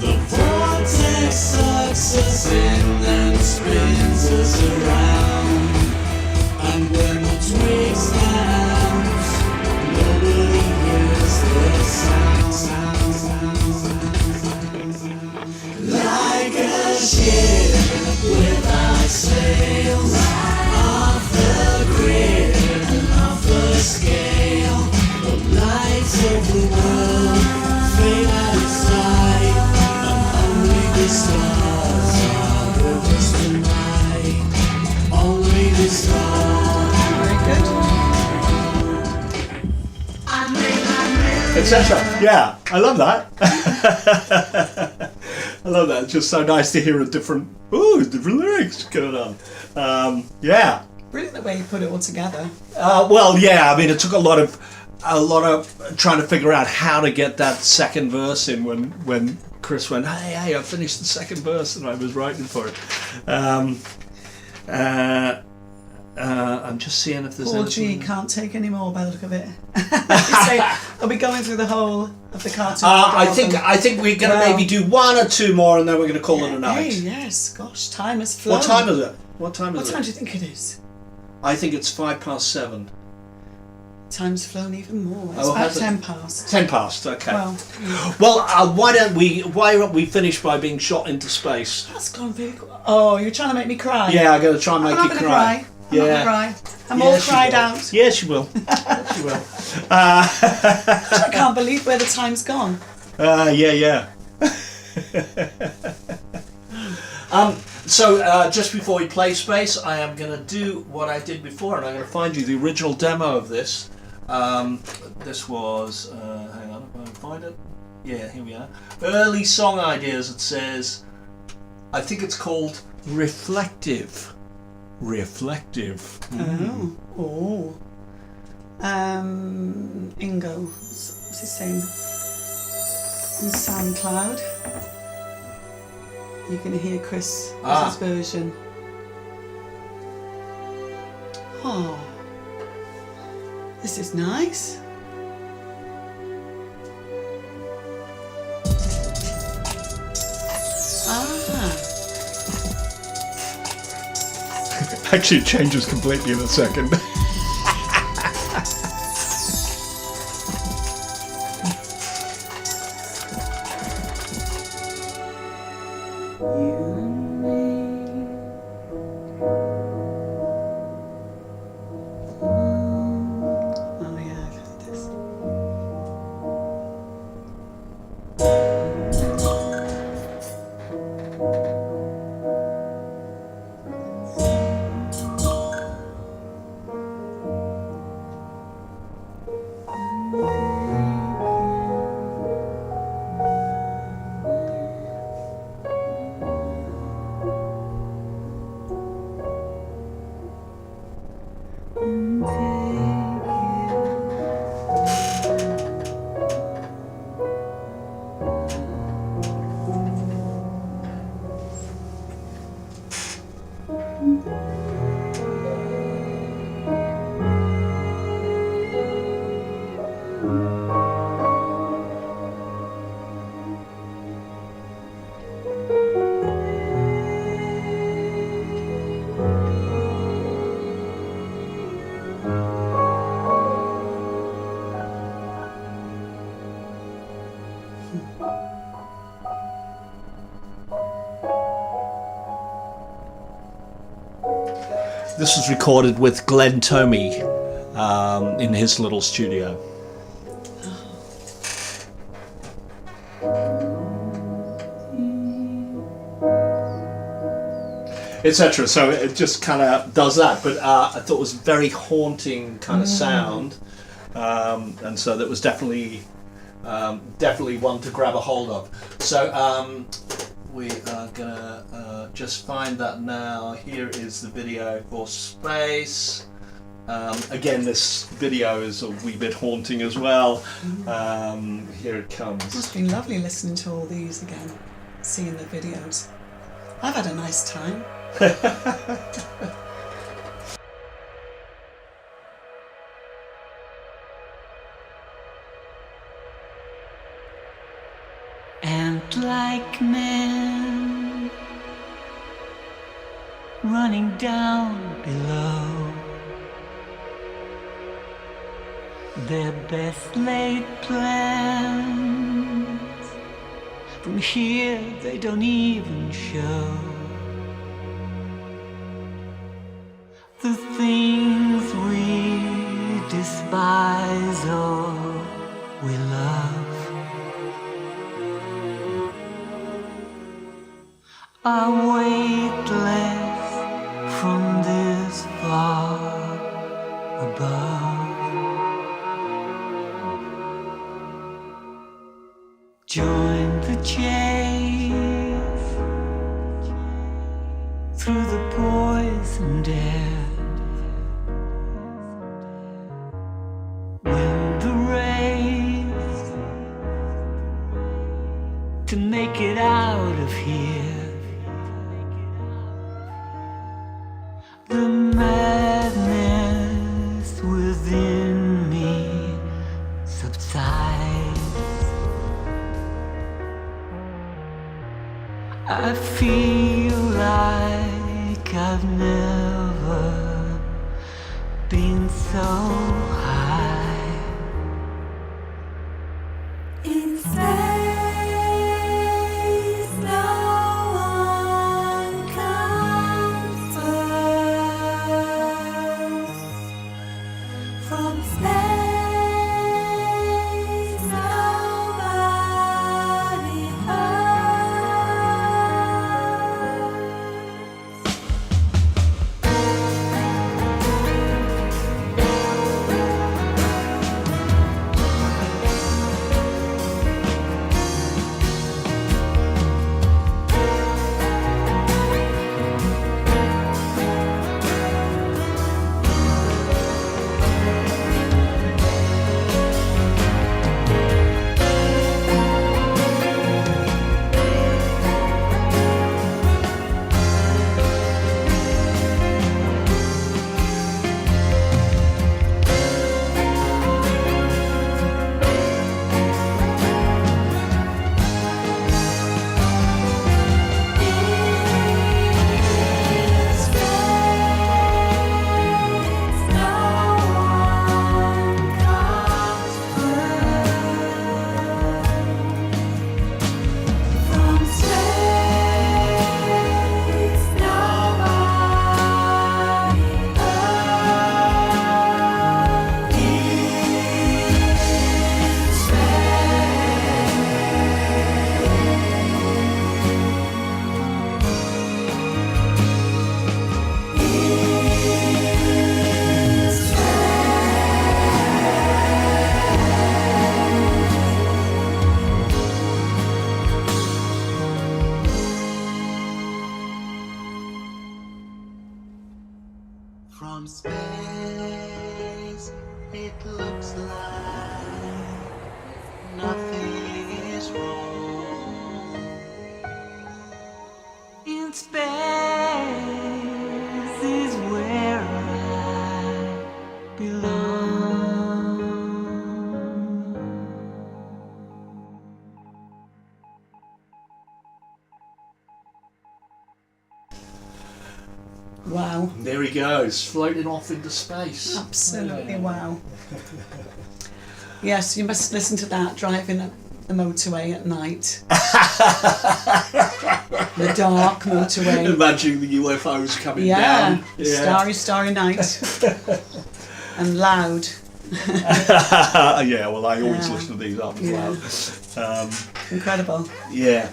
The vortex sucks us in and spins us around. And when the twig snaps, nobody hears the sound. Like a ship without sails, off the grid, off the scale. Lights of the world fade out of sight, and only the stars are with us tonight. Only the stars. Very good. Etc. Yeah, I love that. I love that. It's just so nice to hear different lyrics going on. Yeah. Brilliant the way you put it all together. Well, yeah. I mean, it took a lot of trying to figure out how to get that second verse in when Chris went, hey, I finished the second verse and I was writing for it. I'm just seeing if there's Paul G anything. can't take any more by the look of it. Are we going through the whole of the cartoon? I think we're going to maybe do one or two more and then we're going to call it a night. Hey, yes, gosh, time has flown. What time is it? What time do you think it is? I think it's 7:05. Time's flown even more. It's Oh, about has it? 10 past. 10 past. Okay. Well, Why don't we finish by being shot into space? that's gone very quick. Oh, you're trying to make me cry. Yeah, I'm going to try and make I'm you not gonna cry. I'm not gonna cry. I'm all Yes, you cried will. out. Yes, you will. Yes, you will. I can't believe where the time's gone. Yeah. So just before we play space, I am going to do what I did before, and I'm going to find you the original demo of this. This was, hang on, if I can find it. Yeah, here we are. Early song ideas. It says, I think it's called Reflective. Reflective. Oh. Ingo. What's his name? On SoundCloud. You're going to hear Chris's version. Oh. This is nice. Actually, it changes completely in a second. Oh yeah, I've heard this. This was recorded with Glenn Tomey in his little studio. Etc. So it just kind of does that, but I thought it was very haunting kind of sound. and so that was definitely one to grab a hold of. So we are gonna just find that now. Here is the video for Space. Again, this video is a wee bit haunting as well. Here it comes. It's been lovely listening to all these again, seeing the videos. I've had a nice time. And like men running down below, their best laid plans from here they don't even show. The things we despise or we love are weightless from this far above. Join the chase through the poisoned air. Win the race to make it out of here. The madness within me subsides. I feel like I've never been so high. In space, no one comes first. From space, nobody From space, it looks like nothing is wrong. in space is where I belong. Wow. There he goes, floating off into space. Absolutely wow. Yes, you must listen to that driving up the motorway at night. The dark motorway. Imagining the UFOs coming Yeah, down. Yeah. starry, starry night. And loud. Yeah, well, I always Yeah. listen to these up as well. Incredible. Yeah,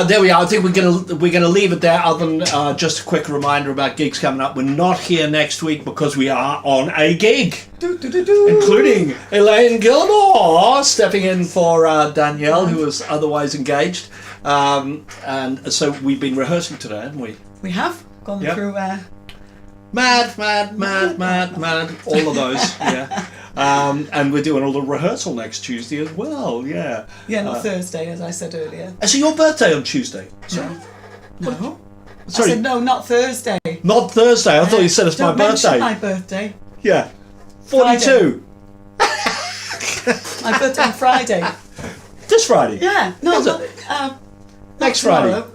there we are. I think we're gonna leave it there. Other than just a quick reminder about gigs coming up. We're not here next week because we are on a gig, including Elaine Gilmore stepping in for Danielle, who was otherwise engaged. And so we've been rehearsing today, haven't we? We have gone Yep. through. Mad, all of those. Yeah. And we're doing a little rehearsal next Tuesday as well. Yeah. Yeah, not Thursday, as I said earlier. So your birthday on Tuesday? Sorry. No. Sorry. I said no, not Thursday. Not Thursday. I thought you said it's my Don't mention birthday. my birthday. Yeah. 42. My birthday on Friday. This Friday. Yeah. No, Is not, it? not Next tomorrow. Friday.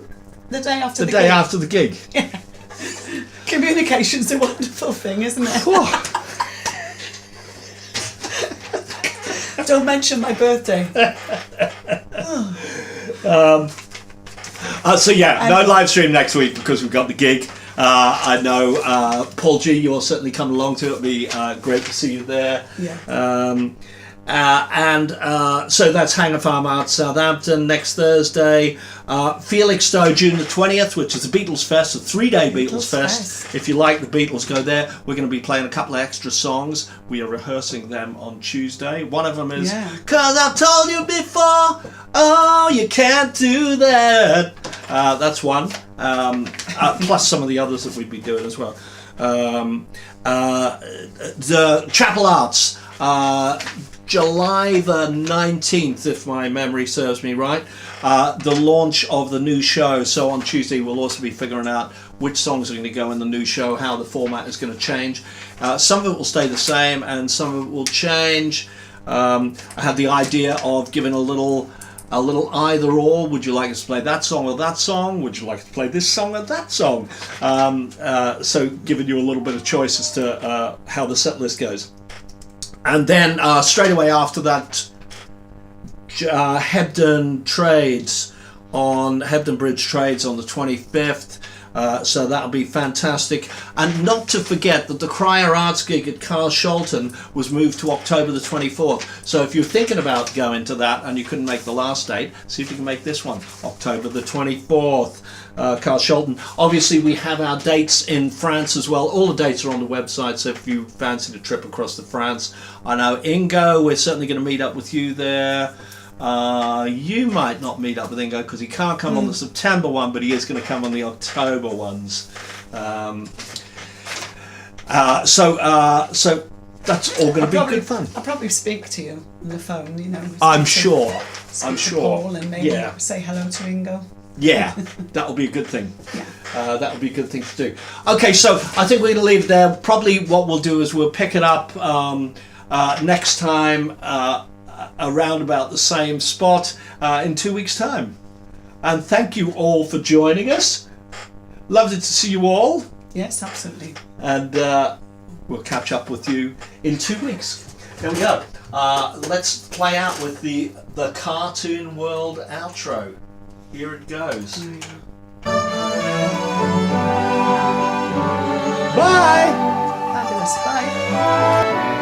The day after The the day gig. after the gig. Communication's a wonderful thing, isn't it? Don't mention my birthday. So yeah, no live stream next week because we've got the gig. I know Paul G, you're certainly coming along to it. It'll be great to see you there. Yeah. So that's Hanger Farm Arts Southampton next Thursday. Felixstowe June the 20th, which is the Beatles Fest, a 3-day Beatles Fest. If you like the Beatles, go there. We're going to be playing a couple of extra songs. We are rehearsing them on Tuesday. One of them is "'Cause I've told you before, oh you can't do that." That's one. Plus some of the others that we'd be doing as well. The Chapel Arts. July the 19th, if my memory serves me right, the launch of the new show. So on Tuesday we'll also be figuring out which songs are going to go in the new show, how the format is going to change. Some of it will stay the same and some of it will change. I had the idea of giving a little either or. Would you like us to play that song or that song? Would you like to play this song or that song? So giving you a little bit of choice as to how the set list goes. And then straight away after that, Hebden Bridge Trades on the 25th. So that'll be fantastic. And not to forget that the Crier Arts gig at Carl Sholton was moved to October the 24th. So if you're thinking about going to that and you couldn't make the last date, see if you can make this one, October the 24th. Carl Sholton. Obviously, we have our dates in France as well. All the dates are on the website, so if you fancied a trip across to France. I know Ingo, we're certainly going to meet up with you there. You might not meet up with Ingo because he can't come on the September one, but he is going to come on the October ones. So that's all going to be good fun. I'll probably speak to you on the phone, you know. I'm sure. Speak to Paul and maybe say hello to Ingo. Yeah, that'll be a good thing. That'll be a good thing to do. Okay, so I think we're going to leave it there. Probably what we'll do is we'll pick it up next time around about the same spot in 2 weeks' time. And thank you all for joining us. Loved it to see you all. Yes, absolutely. And we'll catch up with you in 2 weeks. There we go. Let's play out with the Kartoon World outro. Here it goes. Bye! Fabulous. Bye.